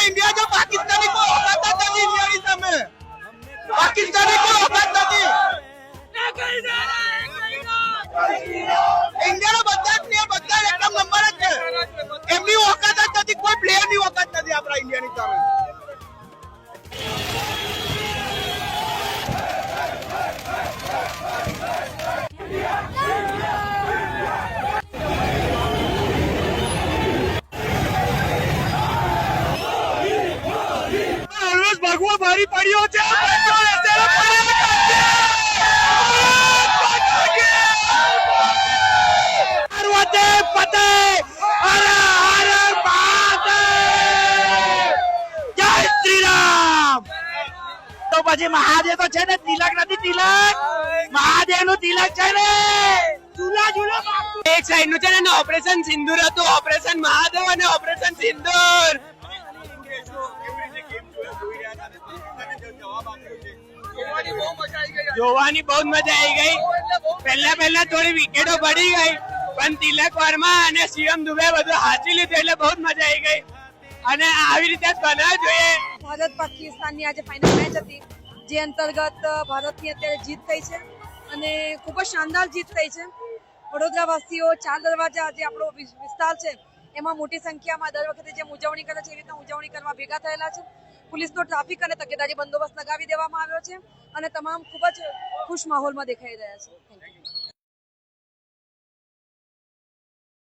India जो पाकिस्तानी को औकात नहीं, इंडिया की सामने पाकिस्तानी को औकात नहीं। इंडिया નો બધા પ્લેયર બધા એકદમ નંબર જ છે, એમની औकात જ નથી, કોઈ પ્લેયર ની औकात નથી આપણા ઇન્ડિયાની સામે। ભગવા ભારી પડ્યો છે, પછી મહાદેવ તો છે ને, તિલક નથી, તિલક મહાદેવ નું તિલક છે ને, ઝૂલા ઝૂલા એક સાઈડ નું છે ને, ઓપરેશન સિંદૂર હતું, ઓપરેશન મહાદેવ અને ઓપરેશન સિંદૂર। જોવાની બહુ મજા આવી ગઈ। પહેલા થોડી વિકેટો પડી ગઈ, પણ તિલક વર્મા અને સીએમ દુબે બધું હાંચી લીધું એટલે બહુ મજા આવી ગઈ, અને આવી રીતે જ બનાવવું જોઈએ। ભારત પાકિસ્તાનની આજે ફાઇનલ મેચ હતી, જે અંતર્ગત ભારતની અત્યારે જીત થઈ છે અને ખૂબ જ શાનદાર જીત થઈ છે। વડોદરાવાસીઓ ચાર દરવાજા જે આપણો વિસ્તાર છે એમાં મોટી સંખ્યામાં દર વખતે જે ઉજવણી કરે છે એ રીતે ઉજવણી કરવા ભેગા થયેલા છે। પોલીસનો ટ્રાફિક અને તકેદારી બંદોબસ્ત લગાવી દેવામાં આવ્યો છે અને તમામ ખૂબ જ ખુશ માહોલમાં દેખાઈ રહ્યા છે।